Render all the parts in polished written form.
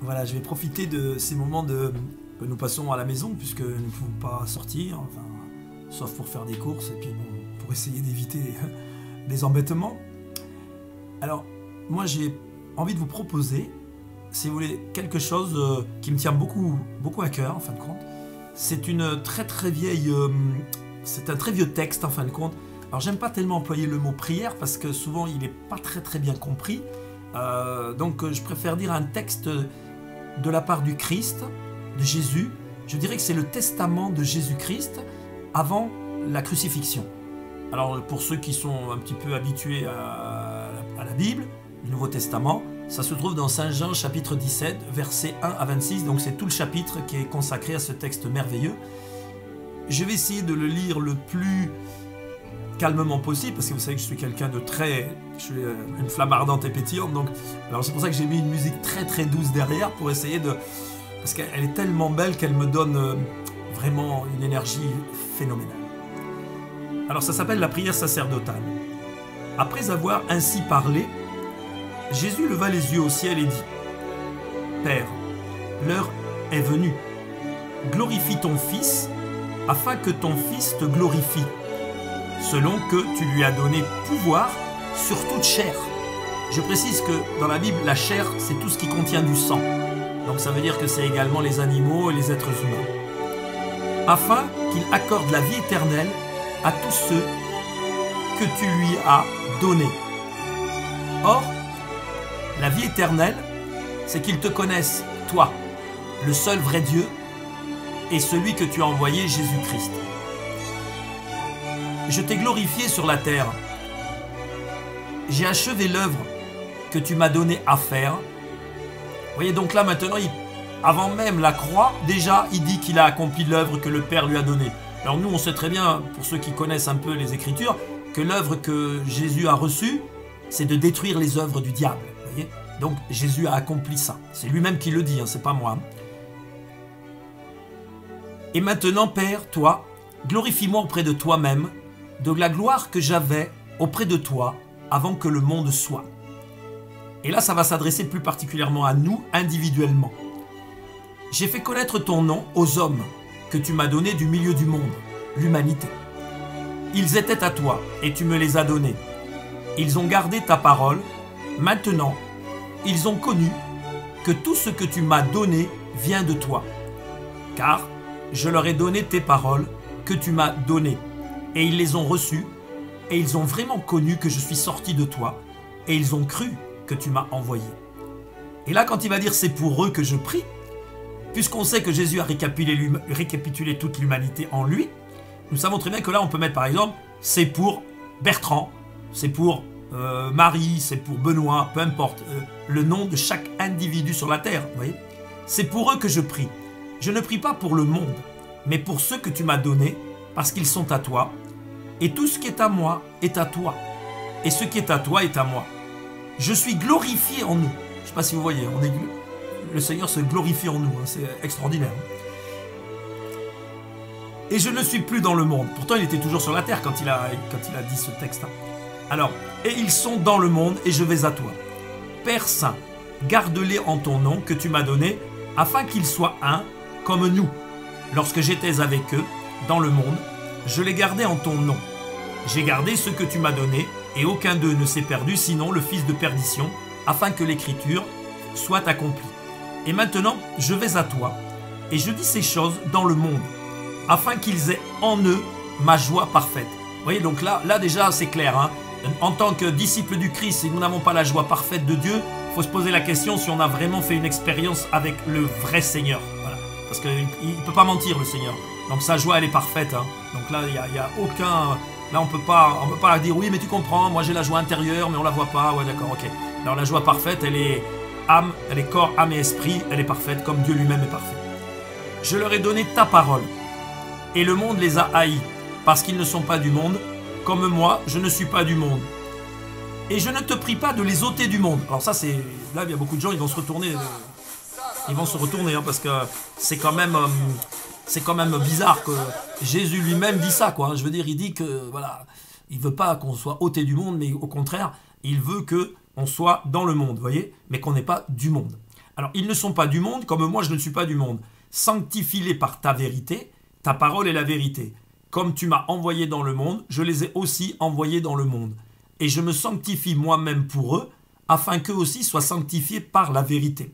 Voilà, je vais profiter de ces moments que nous passons à la maison, puisque nous ne pouvons pas sortir, enfin, sauf pour faire des courses, et puis bon, pour essayer d'éviter des embêtements. Alors, moi j'ai envie de vous proposer, si vous voulez, quelque chose qui me tient beaucoup, beaucoup à cœur, en fin de compte. C'est une très vieille... c'est un très vieux texte, en fin de compte. Alors, j'aime pas tellement employer le mot prière, parce que souvent, il n'est pas très bien compris. Donc, je préfère dire un texte de la part du Christ, de Jésus. Je dirais que c'est le testament de Jésus-Christ avant la crucifixion. Alors, pour ceux qui sont un petit peu habitués à la Bible, le Nouveau Testament, ça se trouve dans Saint Jean chapitre 17, versets 1 à 26. Donc, c'est tout le chapitre qui est consacré à ce texte merveilleux. Je vais essayer de le lire le plus calmement possible, parce que vous savez que je suis quelqu'un de très... Je suis une flamme ardente et pétillante, donc... Alors c'est pour ça que j'ai mis une musique très douce derrière, pour essayer de... Parce qu'elle est tellement belle qu'elle me donne vraiment une énergie phénoménale. Alors ça s'appelle la prière sacerdotale. Après avoir ainsi parlé, Jésus leva les yeux au ciel et dit : « Père, l'heure est venue. Glorifie ton Fils, afin que ton Fils te glorifie, selon que tu lui as donné pouvoir sur toute chair. » Je précise que dans la Bible, la chair, c'est tout ce qui contient du sang. Donc ça veut dire que c'est également les animaux et les êtres humains. Afin qu'il accorde la vie éternelle à tous ceux que tu lui as donnés. Or, la vie éternelle, c'est qu'ils te connaissent, toi, le seul vrai Dieu, et celui que tu as envoyé, Jésus-Christ. Je t'ai glorifié sur la terre. J'ai achevé l'œuvre que tu m'as donné à faire. Vous voyez, donc là maintenant, avant même la croix, déjà, il dit qu'il a accompli l'œuvre que le Père lui a donnée. Alors nous, on sait très bien, pour ceux qui connaissent un peu les Écritures, que l'œuvre que Jésus a reçue, c'est de détruire les œuvres du diable. Vous voyez, donc Jésus a accompli ça. C'est lui-même qui le dit, hein, c'est pas moi. Et maintenant, Père, toi, glorifie-moi auprès de toi-même, de la gloire que j'avais auprès de toi avant que le monde soit. Et là, ça va s'adresser plus particulièrement à nous, individuellement. J'ai fait connaître ton nom aux hommes que tu m'as donnés du milieu du monde, l'humanité. Ils étaient à toi et tu me les as donnés. Ils ont gardé ta parole. Maintenant, ils ont connu que tout ce que tu m'as donné vient de toi. Car je leur ai donné tes paroles que tu m'as données. Et ils les ont reçues, et ils ont vraiment connu que je suis sorti de toi, et ils ont cru que tu m'as envoyé. Et là, quand il va dire « c'est pour eux que je prie », puisqu'on sait que Jésus a récapitulé toute l'humanité en lui, nous savons très bien que là, on peut mettre par exemple « c'est pour Bertrand », c'est pour Marie, c'est pour Benoît, peu importe, le nom de chaque individu sur la terre, vous voyez. C'est pour eux que je prie. Je ne prie pas pour le monde, mais pour ceux que tu m'as donnés, parce qu'ils sont à toi, et tout ce qui est à moi est à toi, et ce qui est à toi est à moi. Je suis glorifié en nous. Je ne sais pas si vous voyez, le Seigneur se glorifie en nous, hein, c'est extraordinaire. Et je ne suis plus dans le monde. Pourtant, il était toujours sur la terre quand il a dit ce texte. Alors, et ils sont dans le monde, et je vais à toi. Père Saint, garde-les en ton nom que tu m'as donné, afin qu'ils soient un, comme nous. Lorsque j'étais avec eux, dans le monde, je les gardais en ton nom. J'ai gardé ce que tu m'as donné, et aucun d'eux ne s'est perdu, sinon le fils de perdition, afin que l'écriture soit accomplie. Et maintenant, je vais à toi, et je dis ces choses dans le monde, afin qu'ils aient en eux ma joie parfaite. Vous voyez, donc là déjà, c'est clair. Hein. En tant que disciples du Christ, si nous n'avons pas la joie parfaite de Dieu, il faut se poser la question si on a vraiment fait une expérience avec le vrai Seigneur. Voilà. Parce qu'il ne peut pas mentir, le Seigneur. Donc sa joie, elle est parfaite. Hein. Donc là, il y a aucun... Là, on peut pas dire, oui, mais tu comprends, moi j'ai la joie intérieure, mais on la voit pas. Ouais, d'accord, ok. Alors la joie parfaite, elle est âme, elle est corps, âme et esprit, elle est parfaite, comme Dieu lui-même est parfait. Je leur ai donné ta parole, et le monde les a haïs, parce qu'ils ne sont pas du monde, comme moi, je ne suis pas du monde. Et je ne te prie pas de les ôter du monde. Alors ça, c'est... Là, il y a beaucoup de gens, ils vont se retourner. Hein, parce que c'est quand même bizarre que Jésus lui-même dit ça, quoi. Je veux dire, il dit que, voilà, il veut pas qu'on soit ôté du monde, mais au contraire, il veut qu'on soit dans le monde, vous voyez, mais qu'on n'est pas du monde. Alors, ils ne sont pas du monde, comme moi je ne suis pas du monde. Sanctifie-les par ta vérité, ta parole est la vérité. Comme tu m'as envoyé dans le monde, je les ai aussi envoyés dans le monde. Et je me sanctifie moi-même pour eux, afin qu'eux aussi soient sanctifiés par la vérité.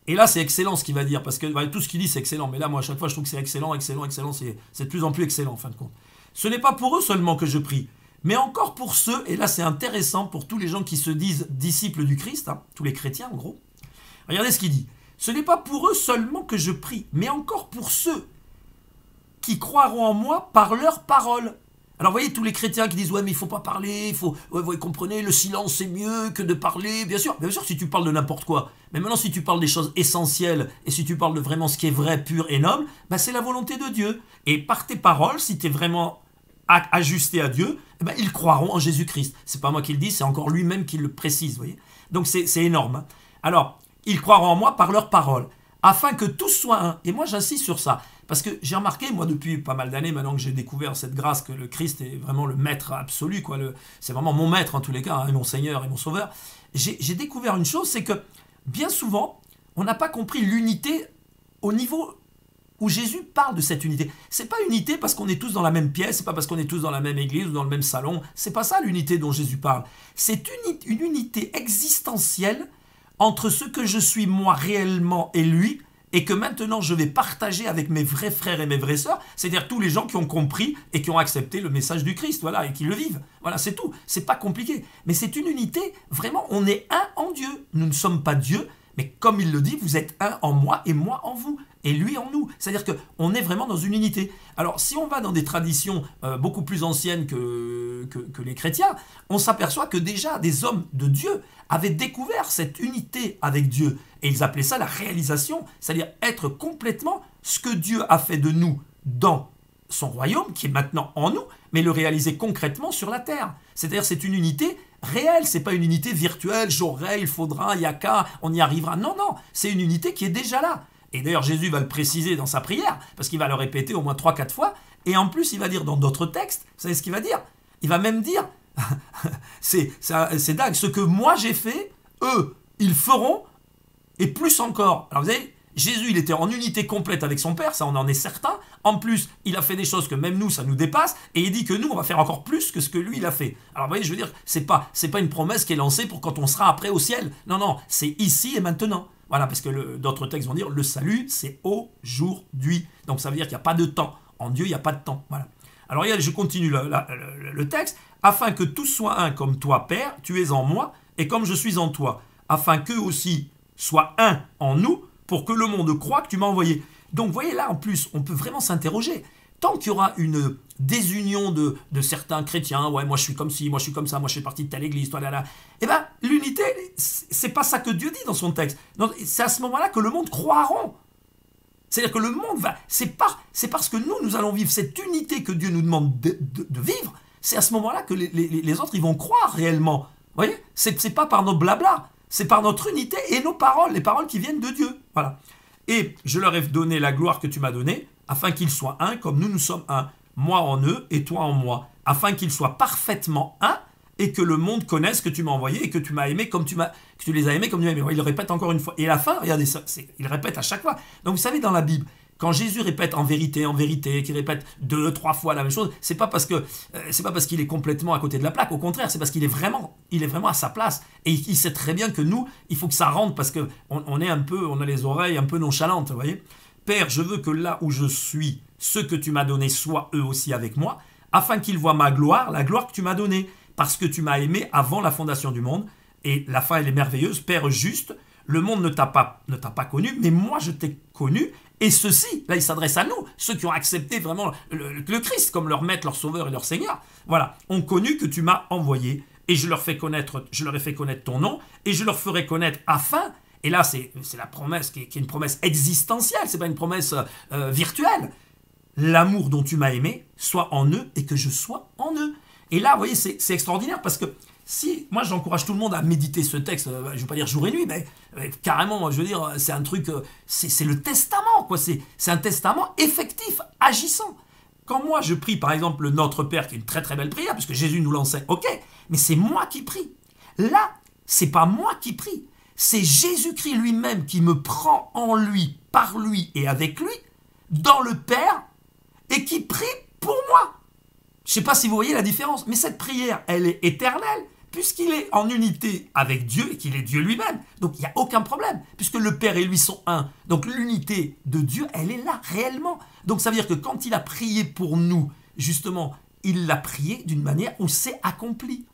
Et là, c'est excellent ce qu'il va dire, parce que tout ce qu'il dit, c'est excellent. Mais là, moi, à chaque fois, je trouve que c'est excellent, excellent, excellent. C'est de plus en plus excellent, en fin de compte. Ce n'est pas pour eux seulement que je prie, mais encore pour ceux, et là, c'est intéressant pour tous les gens qui se disent disciples du Christ, hein, tous les chrétiens, en gros. Regardez ce qu'il dit. Ce n'est pas pour eux seulement que je prie, mais encore pour ceux qui croiront en moi par leur parole. Alors, vous voyez, tous les chrétiens qui disent « Ouais, mais il ne faut pas parler, il faut... Ouais, vous comprenez, le silence, c'est mieux que de parler. » Bien sûr, si tu parles de n'importe quoi. Mais maintenant, si tu parles des choses essentielles, et si tu parles de vraiment ce qui est vrai, pur et noble, ben, c'est la volonté de Dieu. Et par tes paroles, si tu es vraiment ajusté à Dieu, eh ben, ils croiront en Jésus-Christ. C'est pas moi qui le dis, c'est encore lui-même qui le précise, vous voyez. Donc, c'est énorme. Hein. Alors, ils croiront en moi par leurs paroles, afin que tous soient un. Et moi, j'insiste sur ça. Parce que j'ai remarqué, moi, depuis pas mal d'années, maintenant que j'ai découvert cette grâce, que le Christ est vraiment le maître absolu, quoi. C'est vraiment mon maître, en tous les cas, hein, et mon Seigneur et mon Sauveur. J'ai découvert une chose, c'est que bien souvent, on n'a pas compris l'unité au niveau où Jésus parle de cette unité. C'est pas unité parce qu'on est tous dans la même pièce, c'est pas parce qu'on est tous dans la même église ou dans le même salon. C'est pas ça l'unité dont Jésus parle. C'est une unité existentielle entre ce que je suis moi réellement et lui, et que maintenant je vais partager avec mes vrais frères et mes vraies sœurs, c'est-à-dire tous les gens qui ont compris et qui ont accepté le message du Christ, voilà, et qui le vivent. Voilà, c'est tout. C'est pas compliqué. Mais c'est une unité, vraiment, on est un en Dieu. Nous ne sommes pas Dieu, mais comme il le dit, vous êtes un en moi et moi en vous, et lui en nous. C'est-à-dire qu'on est vraiment dans une unité. Alors, si on va dans des traditions beaucoup plus anciennes que les chrétiens, on s'aperçoit que déjà des hommes de Dieu avaient découvert cette unité avec Dieu. Et ils appelaient ça la réalisation, c'est-à-dire être complètement ce que Dieu a fait de nous dans son royaume, qui est maintenant en nous, mais le réaliser concrètement sur la terre. C'est-à-dire c'est une unité réelle, c'est pas une unité virtuelle, j'aurai, il faudra, il y a qu'à, on y arrivera. Non, non, c'est une unité qui est déjà là. Et d'ailleurs Jésus va le préciser dans sa prière, parce qu'il va le répéter au moins 3-4 fois, et en plus il va dire dans d'autres textes, vous savez ce qu'il va dire? Il va même dire, c'est dingue, ce que moi j'ai fait, eux, ils feront, et plus encore. Alors vous savez, Jésus, il était en unité complète avec son Père, ça on en est certain. En plus, il a fait des choses que même nous, ça nous dépasse, et il dit que nous, on va faire encore plus que ce que lui, il a fait. Alors vous voyez, je veux dire, c'est pas une promesse qui est lancée pour quand on sera après au ciel. Non, non, c'est ici et maintenant. Voilà, parce que d'autres textes vont dire, le salut, c'est aujourd'hui. Donc ça veut dire qu'il n'y a pas de temps. En Dieu, il n'y a pas de temps. Voilà. Alors je continue le texte. Afin que tous soient un comme toi, Père, tu es en moi, et comme je suis en toi, afin qu'eux aussi soient un en nous, pour que le monde croie que tu m'as envoyé. Donc, vous voyez, là, en plus, on peut vraiment s'interroger. Tant qu'il y aura une désunion de certains chrétiens, ouais, moi je suis comme ci, moi je suis comme ça, moi je fais partie de telle église, toi là là, eh bien, l'unité, c'est pas ça que Dieu dit dans son texte. C'est à ce moment-là que le monde croiront. C'est-à-dire que le monde va... C'est parce que nous allons vivre cette unité que Dieu nous demande de vivre, c'est à ce moment-là que les autres, ils vont croire réellement. Vous voyez, c'est pas par nos blabla. C'est par notre unité et nos paroles, les paroles qui viennent de Dieu. Voilà. Et je leur ai donné la gloire que tu m'as donnée, afin qu'ils soient un, comme nous sommes un, moi en eux et toi en moi, afin qu'ils soient parfaitement un, et que le monde connaisse que tu m'as envoyé et que tu m'as aimé comme que tu les as aimés comme tu m'as aimé. Il le répète encore une fois. Et à la fin, regardez ça, il répète à chaque fois. Donc vous savez, dans la Bible, quand Jésus répète en vérité, qu'il répète 2-3 fois la même chose, c'est pas parce qu'il est complètement à côté de la plaque. Au contraire, c'est parce qu'il est vraiment à sa place. Et il sait très bien que nous, il faut que ça rentre parce que on a les oreilles un peu nonchalantes, vous voyez. Père, je veux que là où je suis, ceux que tu m'as donnés soient eux aussi avec moi, afin qu'ils voient ma gloire, la gloire que tu m'as donnée, parce que tu m'as aimé avant la fondation du monde. Et la fin, elle est merveilleuse. Père juste, le monde ne t'a pas connu, mais moi je t'ai connu. Et ceux-ci, là il s'adresse à nous, ceux qui ont accepté vraiment le Christ comme leur maître, leur sauveur et leur Seigneur, voilà, ont connu que tu m'as envoyé. Et je leur ai fait connaître ton nom, et je leur ferai connaître afin, et là c'est la promesse qui est une promesse existentielle, c'est pas une promesse virtuelle, l'amour dont tu m'as aimé soit en eux et que je sois en eux. Et là, vous voyez, c'est extraordinaire parce que si, moi j'encourage tout le monde à méditer ce texte, je ne veux pas dire jour et nuit, mais carrément, je veux dire, c'est un truc, c'est le testament, quoi. C'est un testament effectif, agissant. Quand moi je prie, par exemple, le Notre Père, qui est une très très belle prière, puisque Jésus nous l'enseigne, ok, mais c'est moi qui prie. Là, c'est pas moi qui prie, C'est Jésus-Christ lui-même qui me prend en lui, par lui et avec lui, dans le Père, et qui prie pour moi. Je ne sais pas si vous voyez la différence, mais cette prière, elle est éternelle, puisqu'il est en unité avec Dieu et qu'il est Dieu lui-même. Donc il n'y a aucun problème, puisque le Père et lui sont un. Donc l'unité de Dieu, elle est là, réellement. Donc ça veut dire que quand il a prié pour nous, justement, il l'a prié d'une manière où c'est accompli.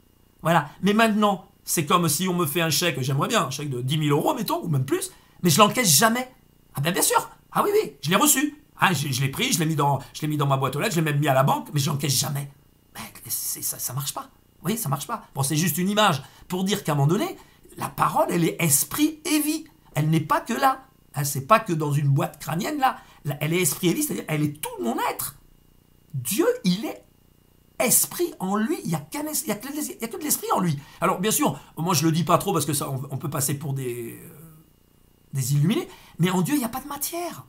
Voilà. Mais maintenant, c'est comme si on me fait un chèque, j'aimerais bien, un chèque de 10 000 euros, mettons, ou même plus, mais je l'encaisse jamais. Ah ben bien sûr. Ah oui, oui, je l'ai reçu. Ah, je l'ai pris, je l'ai mis dans ma boîte aux lettres, je l'ai même mis à la banque, mais je l'encaisse jamais. Mais ça marche pas. Vous voyez, ça marche pas. Bon, c'est juste une image pour dire qu'à un moment donné, la parole, elle est esprit et vie. Elle n'est pas que là. C'est pas que dans une boîte crânienne là. Elle est esprit et vie, c'est-à-dire elle est tout mon être. Dieu, il est esprit en lui. Il n'y a que de l'esprit en lui. Alors, bien sûr, moi je le dis pas trop parce que ça, on peut passer pour des illuminés, mais en Dieu, il n'y a pas de matière.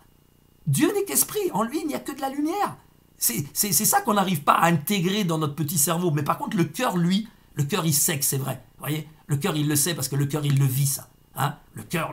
Dieu n'est qu'esprit. En lui, il n'y a que de la lumière. C'est ça qu'on n'arrive pas à intégrer dans notre petit cerveau. Mais par contre, le cœur, lui, le cœur, il sait que c'est vrai. Vous voyez, le cœur, il le sait parce que le cœur, il le vit, ça. Hein, le cœur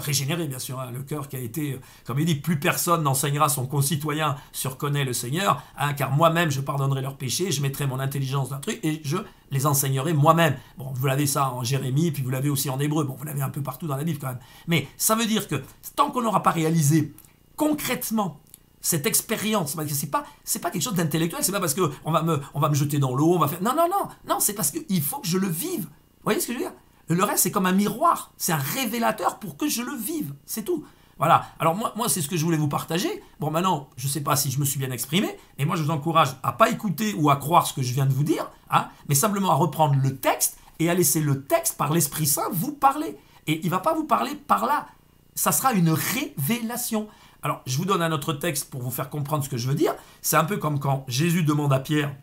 régénéré, bien sûr. Hein, le cœur qui a été, comme il dit, plus personne n'enseignera son concitoyen sur connaît le Seigneur, hein, car moi-même, je pardonnerai leurs péchés, je mettrai mon intelligence dans le truc et je les enseignerai moi-même. Bon, vous l'avez ça en Jérémie, puis vous l'avez aussi en Hébreu. Bon, vous l'avez un peu partout dans la Bible quand même. Mais ça veut dire que tant qu'on n'aura pas réalisé concrètement cette expérience, c'est pas quelque chose d'intellectuel, c'est pas parce que on va me jeter dans l'eau, on va faire non, c'est parce qu'il faut que je le vive. Vous voyez ce que je veux dire? Le reste, c'est comme un miroir, c'est un révélateur pour que je le vive, c'est tout. Voilà, alors moi c'est ce que je voulais vous partager. Bon, maintenant, je sais pas si je me suis bien exprimé, mais moi je vous encourage à pas écouter ou à croire ce que je viens de vous dire, hein, mais simplement à reprendre le texte et à laisser le texte par l'Esprit Saint vous parler. Et il va pas vous parler par là, ça sera une révélation. Alors, je vous donne un autre texte pour vous faire comprendre ce que je veux dire. C'est un peu comme quand Jésus demande à Pierre,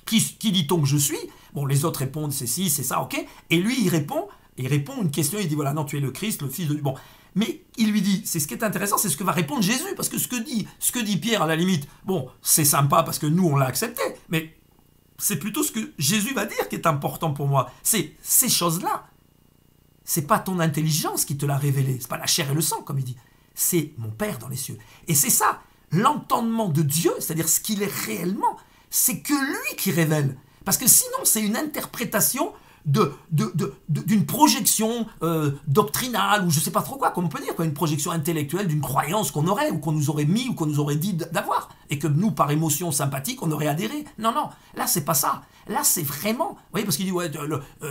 qui dit-on que je suis? Bon, les autres répondent, c'est ci, c'est ça, ok. Et lui, il répond une question, il dit, voilà, non, tu es le Christ, le Fils de Dieu. Bon, mais il lui dit, c'est ce qui est intéressant, c'est ce que va répondre Jésus, parce que ce que dit Pierre, à la limite, bon, c'est sympa parce que nous, on l'a accepté, mais c'est plutôt ce que Jésus va dire qui est important pour moi. C'est ces choses-là. C'est pas ton intelligence qui te l'a révélé, c'est pas la chair et le sang, comme il dit. C'est mon Père dans les cieux. Et c'est ça, l'entendement de Dieu, c'est-à-dire ce qu'il est réellement, c'est que lui qui révèle. Parce que sinon, c'est une interprétation d'une projection doctrinale, ou je ne sais pas trop quoi, comme on peut dire, quoi, une projection intellectuelle d'une croyance qu'on aurait, ou qu'on nous aurait mis, ou qu'on nous aurait dit d'avoir, et que nous, par émotion sympathique, on aurait adhéré. Non, là, c'est pas ça. Là, c'est vraiment... Vous voyez, parce qu'il dit, ouais,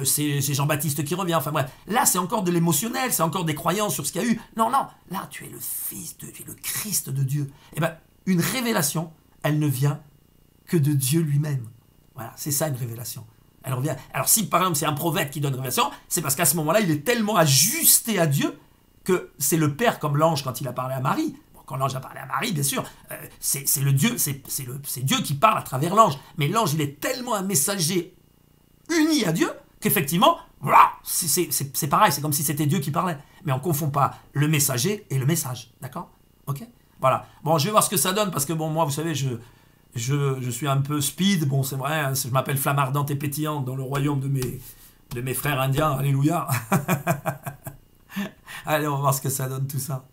c'est Jean-Baptiste qui revient, enfin bref. Là, c'est encore de l'émotionnel, c'est encore des croyances sur ce qu'il y a eu. Non, là, tu es le Fils de Dieu, tu es le Christ de Dieu. Eh bien, une révélation, elle ne vient que de Dieu lui-même. Voilà, c'est ça une révélation. Alors si par exemple c'est un prophète qui donne une révélation, c'est parce qu'à ce moment-là, il est tellement ajusté à Dieu que c'est le Père comme l'ange quand il a parlé à Marie. Bon, quand l'ange a parlé à Marie, bien sûr, c'est Dieu qui parle à travers l'ange. Mais l'ange, il est tellement un messager uni à Dieu qu'effectivement, voilà, c'est pareil, c'est comme si c'était Dieu qui parlait. Mais on ne confond pas le messager et le message, d'accord? Ok? Voilà. Bon, je vais voir ce que ça donne parce que bon, moi, vous savez, je suis un peu speed, bon c'est vrai, hein, je m'appelle flamme ardente et pétillante dans le royaume de mes frères indiens, alléluia. Allez, on va voir ce que ça donne tout ça.